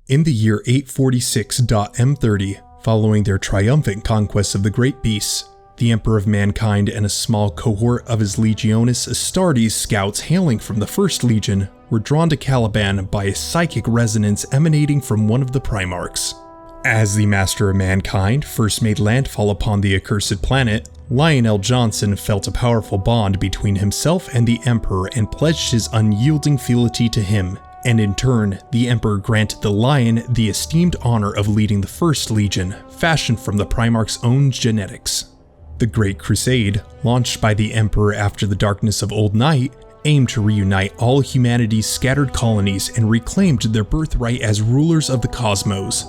In the year 846.M30, following their triumphant conquest of the Great Beasts, the Emperor of Mankind and a small cohort of his Legionis Astartes scouts hailing from the First Legion were drawn to Caliban by a psychic resonance emanating from one of the Primarchs. As the Master of Mankind first made landfall upon the accursed planet, Lionel Johnson felt a powerful bond between himself and the Emperor and pledged his unyielding fealty to him, and in turn, the Emperor granted the Lion the esteemed honor of leading the First Legion, fashioned from the Primarch's own genetics. The Great Crusade, launched by the Emperor after the darkness of Old Night, aimed to reunite all humanity's scattered colonies and reclaimed their birthright as rulers of the cosmos.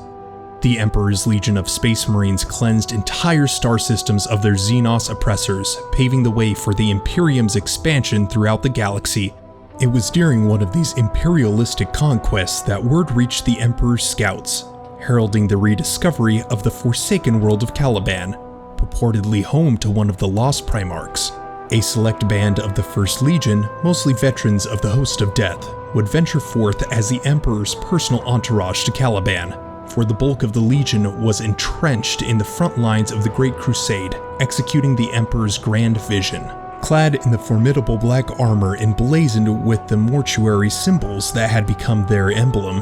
The Emperor's Legion of Space Marines cleansed entire star systems of their Xenos oppressors, paving the way for the Imperium's expansion throughout the galaxy. It was during one of these imperialistic conquests that word reached the Emperor's scouts, heralding the rediscovery of the forsaken world of Caliban, purportedly home to one of the lost Primarchs. A select band of the First Legion, mostly veterans of the Host of Death, would venture forth as the Emperor's personal entourage to Caliban, for the bulk of the Legion was entrenched in the front lines of the Great Crusade, executing the Emperor's grand vision. Clad in the formidable black armor emblazoned with the mortuary symbols that had become their emblem,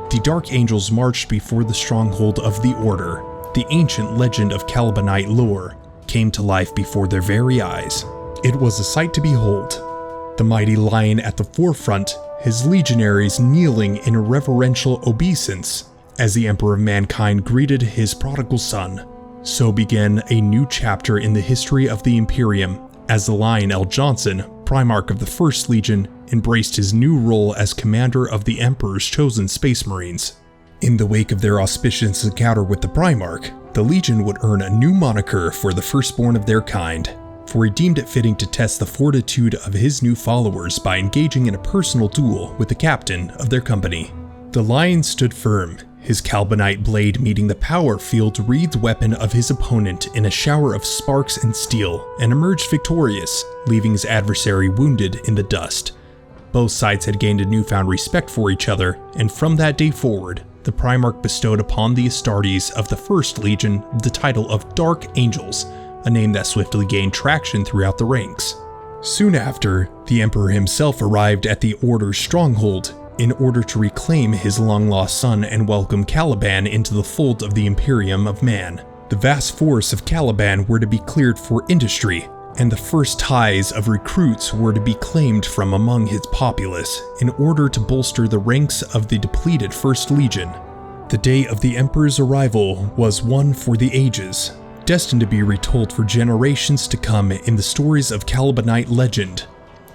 the Dark Angels marched before the stronghold of the Order. The ancient legend of Calibanite lore came to life before their very eyes. It was a sight to behold. The mighty lion at the forefront, his legionaries kneeling in reverential obeisance as the Emperor of Mankind greeted his prodigal son. So began a new chapter in the history of the Imperium, as the Lionel Johnson, Primarch of the First Legion, embraced his new role as commander of the Emperor's chosen Space Marines. In the wake of their auspicious encounter with the Primarch, the Legion would earn a new moniker for the firstborn of their kind, for he deemed it fitting to test the fortitude of his new followers by engaging in a personal duel with the captain of their company. The Lion stood firm, his Calibanite blade meeting the power-filled wreathed weapon of his opponent in a shower of sparks and steel, and emerged victorious, leaving his adversary wounded in the dust. Both sides had gained a newfound respect for each other, and from that day forward, the Primarch bestowed upon the Astartes of the First Legion the title of Dark Angels, a name that swiftly gained traction throughout the ranks. Soon after, the Emperor himself arrived at the Order's stronghold in order to reclaim his long-lost son and welcome Caliban into the fold of the Imperium of Man. The vast forests of Caliban were to be cleared for industry, and the first ties of recruits were to be claimed from among his populace in order to bolster the ranks of the depleted First Legion. The day of the Emperor's arrival was one for the ages, destined to be retold for generations to come in the stories of Calibanite legend.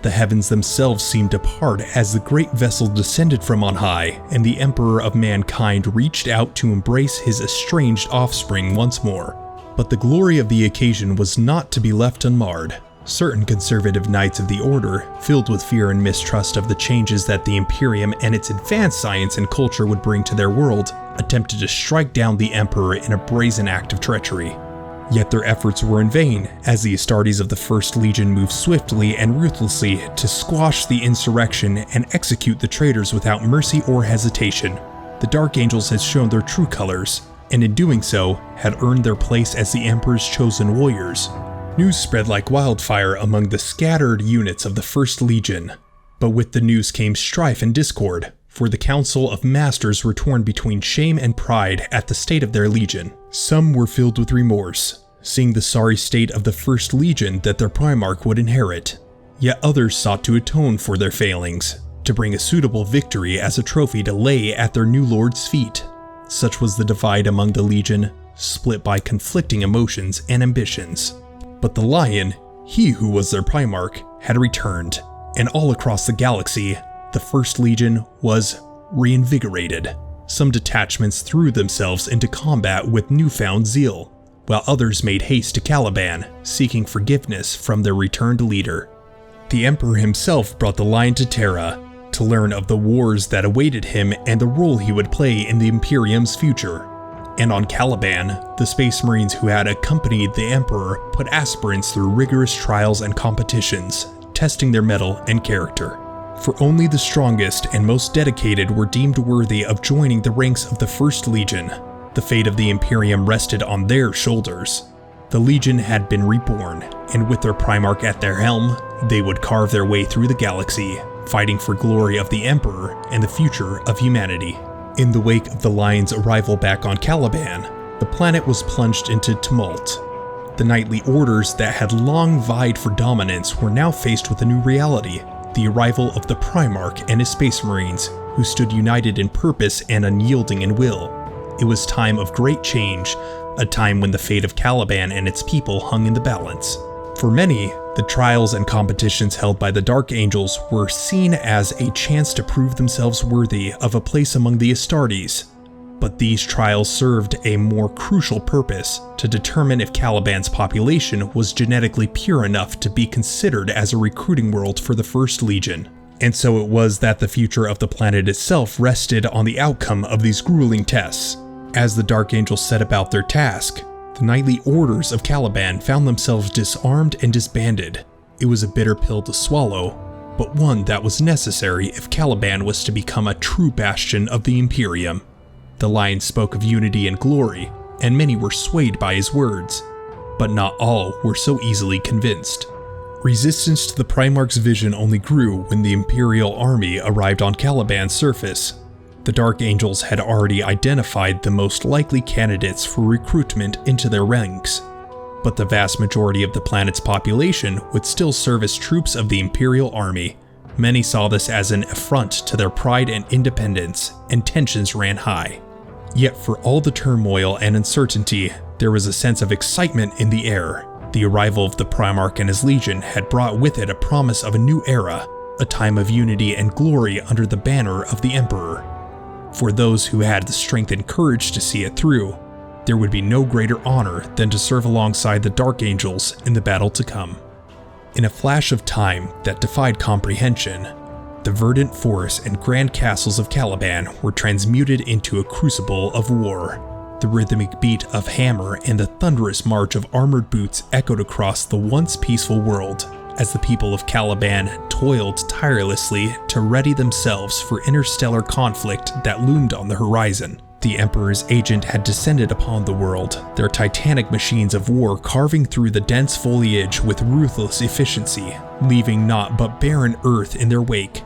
The heavens themselves seemed to part as the great vessel descended from on high, and the Emperor of Mankind reached out to embrace his estranged offspring once more. But the glory of the occasion was not to be left unmarred. Certain conservative knights of the Order, filled with fear and mistrust of the changes that the Imperium and its advanced science and culture would bring to their world, attempted to strike down the Emperor in a brazen act of treachery. Yet their efforts were in vain, as the Astartes of the First Legion moved swiftly and ruthlessly to squash the insurrection and execute the traitors without mercy or hesitation. The Dark Angels had shown their true colors, and in doing so, had earned their place as the Emperor's chosen warriors. News spread like wildfire among the scattered units of the First Legion, but with the news came strife and discord, for the Council of Masters were torn between shame and pride at the state of their legion. Some were filled with remorse, seeing the sorry state of the First Legion that their Primarch would inherit. Yet others sought to atone for their failings, to bring a suitable victory as a trophy to lay at their new lord's feet. Such was the divide among the Legion, split by conflicting emotions and ambitions. But the Lion, he who was their Primarch, had returned, and all across the galaxy, the First Legion was reinvigorated. Some detachments threw themselves into combat with newfound zeal, while others made haste to Caliban, seeking forgiveness from their returned leader. The Emperor himself brought the Lion to Terra, to learn of the wars that awaited him and the role he would play in the Imperium's future. And on Caliban, the Space Marines who had accompanied the Emperor put aspirants through rigorous trials and competitions, testing their mettle and character. for only the strongest and most dedicated were deemed worthy of joining the ranks of the First Legion. The fate of the Imperium rested on their shoulders. The Legion had been reborn, and with their Primarch at their helm, they would carve their way through the galaxy, fighting for glory of the Emperor and the future of humanity. In the wake of the Lion's arrival back on Caliban, the planet was plunged into tumult. The knightly orders that had long vied for dominance were now faced with a new reality, the arrival of the Primarch and his Space Marines, who stood united in purpose and unyielding in will. It was time of great change, a time when the fate of Caliban and its people hung in the balance. For many, the trials and competitions held by the Dark Angels were seen as a chance to prove themselves worthy of a place among the Astartes. But these trials served a more crucial purpose, to determine if Caliban's population was genetically pure enough to be considered as a recruiting world for the First Legion. And so it was that the future of the planet itself rested on the outcome of these grueling tests. As the Dark Angels set about their task, the knightly orders of Caliban found themselves disarmed and disbanded. It was a bitter pill to swallow, but one that was necessary if Caliban was to become a true bastion of the Imperium. The Lion spoke of unity and glory, and many were swayed by his words, but not all were so easily convinced. Resistance to the Primarch's vision only grew when the Imperial army arrived on Caliban's surface. The Dark Angels had already identified the most likely candidates for recruitment into their ranks, but the vast majority of the planet's population would still serve as troops of the Imperial army. Many saw this as an affront to their pride and independence, and tensions ran high. Yet for all the turmoil and uncertainty, there was a sense of excitement in the air. The arrival of the Primarch and his legion had brought with it a promise of a new era, a time of unity and glory under the banner of the Emperor. For those who had the strength and courage to see it through, there would be no greater honor than to serve alongside the Dark Angels in the battle to come. In a flash of time that defied comprehension, the verdant forests and grand castles of Caliban were transmuted into a crucible of war. The rhythmic beat of hammer and the thunderous march of armored boots echoed across the once peaceful world, as the people of Caliban toiled tirelessly to ready themselves for interstellar conflict that loomed on the horizon. The Emperor's agent had descended upon the world, their titanic machines of war carving through the dense foliage with ruthless efficiency, leaving naught but barren earth in their wake.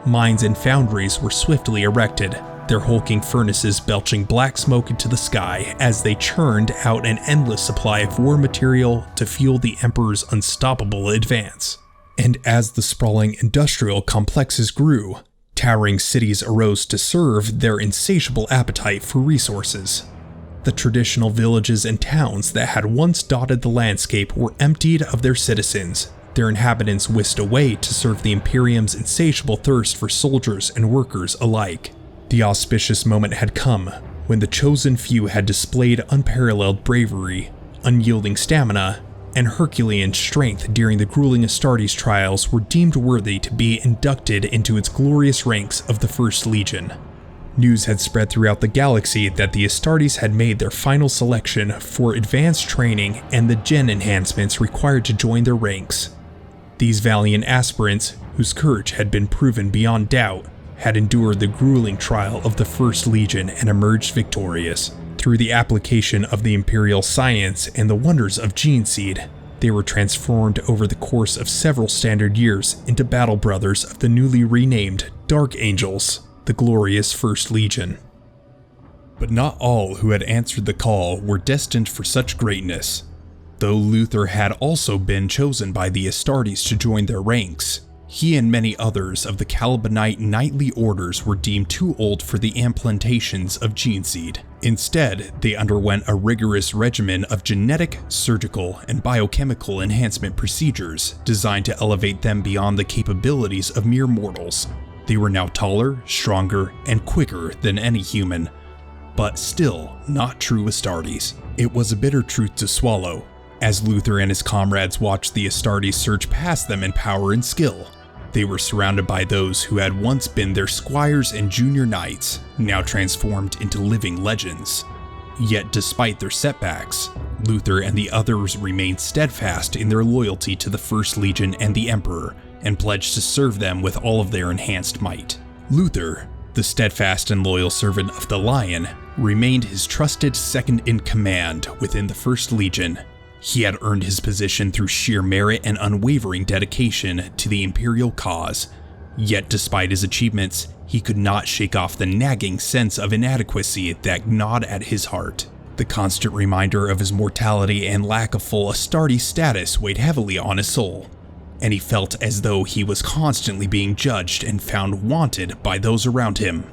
Mines and foundries were swiftly erected, their hulking furnaces belching black smoke into the sky as they churned out an endless supply of war material to fuel the Emperor's unstoppable advance. And as the sprawling industrial complexes grew, towering cities arose to serve their insatiable appetite for resources. The traditional villages and towns that had once dotted the landscape were emptied of their citizens, their inhabitants whisked away to serve the Imperium's insatiable thirst for soldiers and workers alike. The auspicious moment had come, when the chosen few had displayed unparalleled bravery, unyielding stamina, and Herculean strength during the grueling Astartes trials were deemed worthy to be inducted into its glorious ranks of the First Legion. News had spread throughout the galaxy that the Astartes had made their final selection for advanced training and the gen enhancements required to join their ranks. These valiant aspirants, whose courage had been proven beyond doubt, had endured the grueling trial of the First Legion and emerged victorious. Through the application of the Imperial science and the wonders of gene seed, they were transformed over the course of several standard years into battle brothers of the newly renamed Dark Angels, the glorious First Legion. But not all who had answered the call were destined for such greatness. Though Luther had also been chosen by the Astartes to join their ranks, he and many others of the Calibanite knightly orders were deemed too old for the implantations of gene seed. Instead, they underwent a rigorous regimen of genetic, surgical, and biochemical enhancement procedures designed to elevate them beyond the capabilities of mere mortals. They were now taller, stronger, and quicker than any human, but still not true Astartes. It was a bitter truth to swallow, as Luther and his comrades watched the Astartes surge past them in power and skill. They were surrounded by those who had once been their squires and junior knights, now transformed into living legends. Yet despite their setbacks, Luther and the others remained steadfast in their loyalty to the First Legion and the Emperor, and pledged to serve them with all of their enhanced might. Luther, the steadfast and loyal servant of the Lion, remained his trusted second-in-command within the First Legion. He had earned his position through sheer merit and unwavering dedication to the Imperial cause. Yet despite his achievements, he could not shake off the nagging sense of inadequacy that gnawed at his heart. The constant reminder of his mortality and lack of full Astartes status weighed heavily on his soul, and he felt as though he was constantly being judged and found wanted by those around him.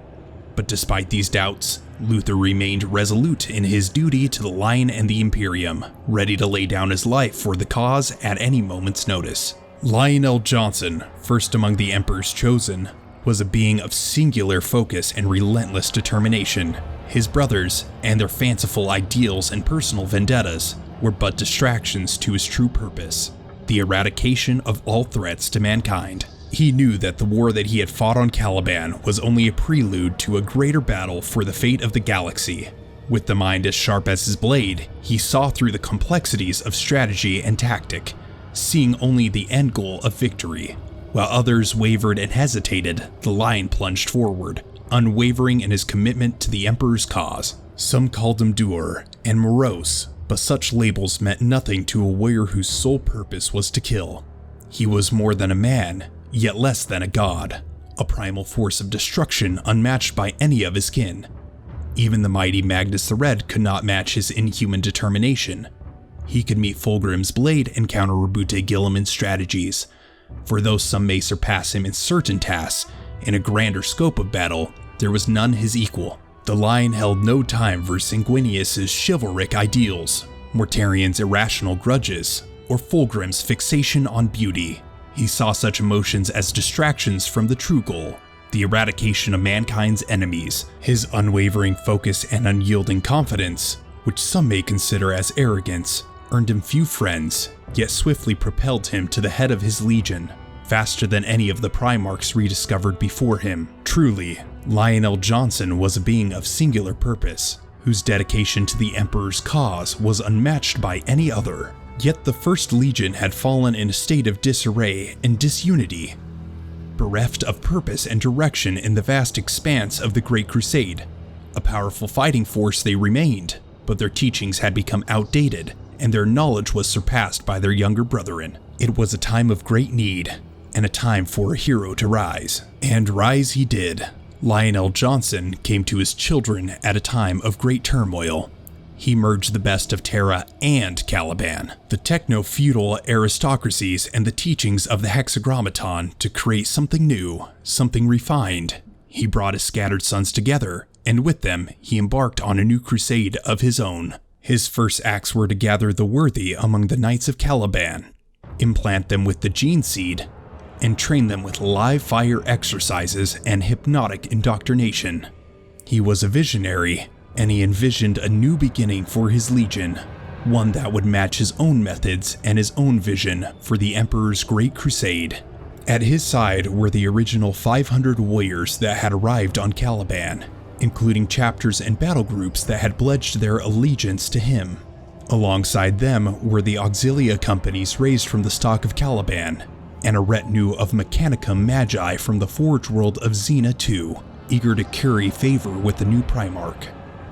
But despite these doubts, Luther remained resolute in his duty to the Lion and the Imperium, ready to lay down his life for the cause at any moment's notice. Lionel Johnson, first among the Emperor's chosen, was a being of singular focus and relentless determination. His brothers, and their fanciful ideals and personal vendettas, were but distractions to his true purpose: the eradication of all threats to mankind. He knew that the war that he had fought on Caliban was only a prelude to a greater battle for the fate of the galaxy. With the mind as sharp as his blade, he saw through the complexities of strategy and tactic, seeing only the end goal of victory. While others wavered and hesitated, the Lion plunged forward, unwavering in his commitment to the Emperor's cause. Some called him dour and morose, but such labels meant nothing to a warrior whose sole purpose was to kill. He was more than a man, yet less than a god, a primal force of destruction unmatched by any of his kin. Even the mighty Magnus the Red could not match his inhuman determination. He could meet Fulgrim's blade and counter Rabute Gilliman's strategies, for though some may surpass him in certain tasks, in a grander scope of battle, there was none his equal. The Lion held no time for Sanguinius's chivalric ideals, Mortarian's irrational grudges, or Fulgrim's fixation on beauty. He saw such emotions as distractions from the true goal, the eradication of mankind's enemies. His unwavering focus and unyielding confidence, which some may consider as arrogance, earned him few friends, yet swiftly propelled him to the head of his legion, faster than any of the Primarchs rediscovered before him. Truly, Lionel Johnson was a being of singular purpose, whose dedication to the Emperor's cause was unmatched by any other. Yet the First Legion had fallen in a state of disarray and disunity. Bereft of purpose and direction in the vast expanse of the Great Crusade, a powerful fighting force they remained, but their teachings had become outdated, and their knowledge was surpassed by their younger brethren. It was a time of great need, and a time for a hero to rise. And rise he did. Lionel Johnson came to his children at a time of great turmoil. He merged the best of Terra and Caliban, the techno-feudal aristocracies and the teachings of the Hexagrammaton to create something new, something refined. He brought his scattered sons together, and with them he embarked on a new crusade of his own. His first acts were to gather the worthy among the Knights of Caliban, implant them with the gene seed, and train them with live fire exercises and hypnotic indoctrination. He was a visionary, and he envisioned a new beginning for his legion, one that would match his own methods and his own vision for the Emperor's Great Crusade. At his side were the original 500 warriors that had arrived on Caliban, including chapters and battle groups that had pledged their allegiance to him. Alongside them were the auxilia companies raised from the stock of Caliban, and a retinue of Mechanicum Magi from the Forge World of Xena II, eager to curry favor with the new Primarch.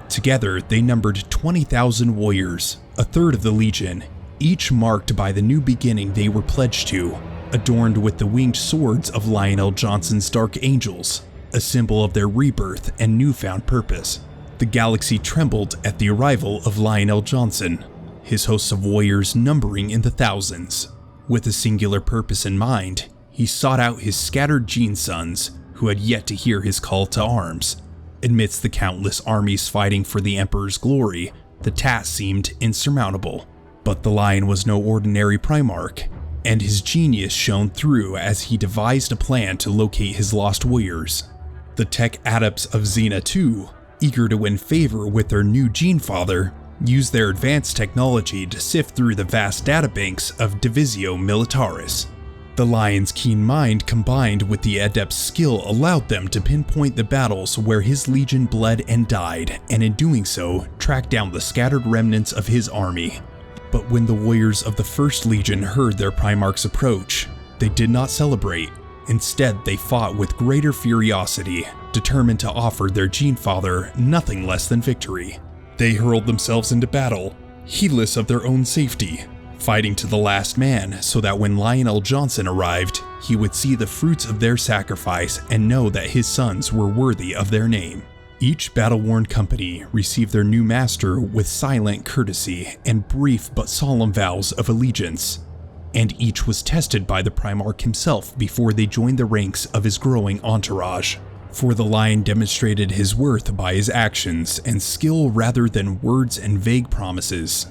Together, they numbered 20,000 warriors, a third of the Legion, each marked by the new beginning they were pledged to, adorned with the winged swords of Lionel Johnson's Dark Angels, a symbol of their rebirth and newfound purpose. The galaxy trembled at the arrival of Lionel Johnson, his hosts of warriors numbering in the thousands. With a singular purpose in mind, he sought out his scattered gene sons, who had yet to hear his call to arms. Amidst the countless armies fighting for the Emperor's glory, the task seemed insurmountable. But the Lion was no ordinary Primarch, and his genius shone through as he devised a plan to locate his lost warriors. The tech adepts of Xena II, eager to win favor with their new gene father, used their advanced technology to sift through the vast databanks of Divisio Militaris. The Lion's keen mind combined with the adept's skill allowed them to pinpoint the battles where his legion bled and died, and in doing so, track down the scattered remnants of his army. But when the warriors of the First Legion heard their Primarch's approach, they did not celebrate. Instead, they fought with greater furiosity, determined to offer their Genefather nothing less than victory. They hurled themselves into battle, heedless of their own safety, fighting to the last man so that when Lionel Johnson arrived, he would see the fruits of their sacrifice and know that his sons were worthy of their name. Each battle-worn company received their new master with silent courtesy and brief but solemn vows of allegiance, and each was tested by the Primarch himself before they joined the ranks of his growing entourage. For the Lion demonstrated his worth by his actions and skill rather than words and vague promises.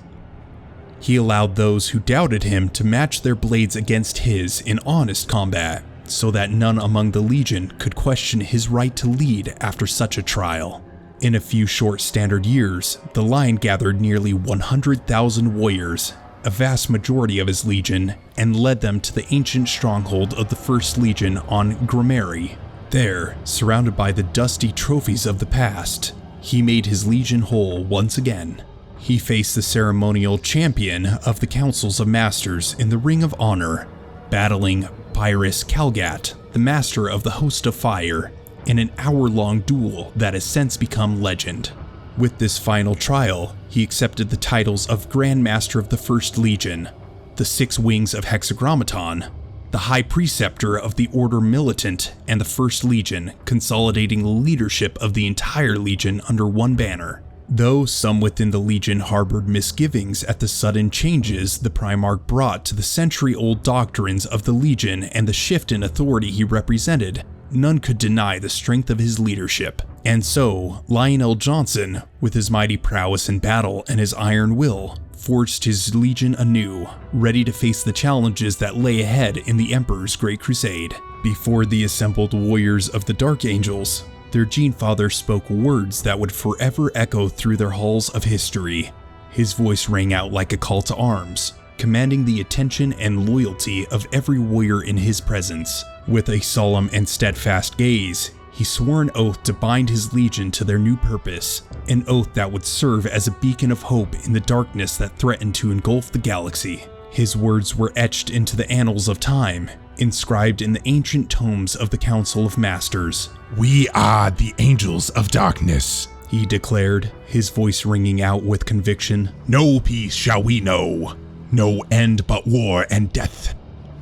He allowed those who doubted him to match their blades against his in honest combat, so that none among the Legion could question his right to lead after such a trial. In a few short standard years, the Lion gathered nearly 100,000 warriors, a vast majority of his Legion, and led them to the ancient stronghold of the First Legion on Grammary. There, surrounded by the dusty trophies of the past, he made his Legion whole once again. He faced the ceremonial champion of the Councils of Masters in the Ring of Honor, battling Pyrrhus Calgat, the master of the Host of Fire, in an hour-long duel that has since become legend. With this final trial, he accepted the titles of Grand Master of the First Legion, the Six Wings of Hexagrammaton, the High Preceptor of the Order Militant, and the First Legion, consolidating the leadership of the entire Legion under one banner. Though some within the Legion harbored misgivings at the sudden changes the Primarch brought to the century-old doctrines of the Legion and the shift in authority he represented, none could deny the strength of his leadership. And so, Lionel Johnson, with his mighty prowess in battle and his iron will, forged his Legion anew, ready to face the challenges that lay ahead in the Emperor's Great Crusade. Before the assembled warriors of the Dark Angels, their Genefather spoke words that would forever echo through their halls of history. His voice rang out like a call to arms, commanding the attention and loyalty of every warrior in his presence. With a solemn and steadfast gaze, he swore an oath to bind his Legion to their new purpose, an oath that would serve as a beacon of hope in the darkness that threatened to engulf the galaxy. His words were etched into the annals of time, inscribed in the ancient tomes of the Council of Masters. "We are the Angels of Darkness," he declared, his voice ringing out with conviction. "No peace shall we know, no end but war and death.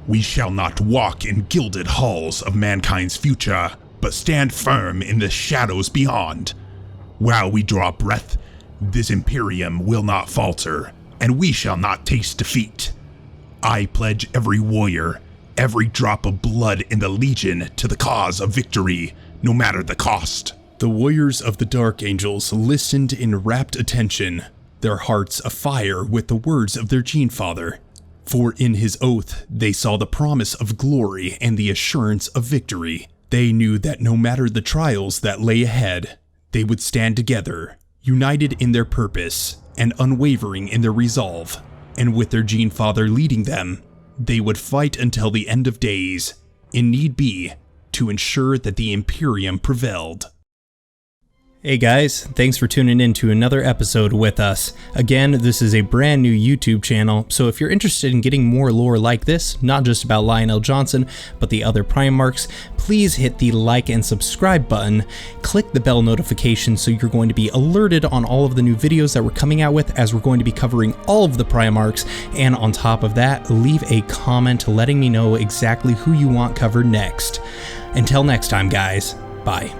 We shall not walk in gilded halls of mankind's future, but stand firm in the shadows beyond. While we draw breath, this Imperium will not falter, and we shall not taste defeat. I pledge every warrior, every drop of blood in the Legion to the cause of victory, no matter the cost." The warriors of the Dark Angels listened in rapt attention, their hearts afire with the words of their Genefather. For in his oath, they saw the promise of glory and the assurance of victory. They knew that no matter the trials that lay ahead, they would stand together, united in their purpose and unwavering in their resolve. And with their Genefather leading them, they would fight until the end of days, in need be, to ensure that the Imperium prevailed. Hey guys, thanks for tuning in to another episode with us. Again, this is a brand new YouTube channel, so if you're interested in getting more lore like this, not just about Lionel Johnson, but the other Primarchs, please hit the like and subscribe button, click the bell notification so you're going to be alerted on all of the new videos that we're coming out with, as we're going to be covering all of the Primarchs, and on top of that, leave a comment letting me know exactly who you want covered next. Until next time guys, bye.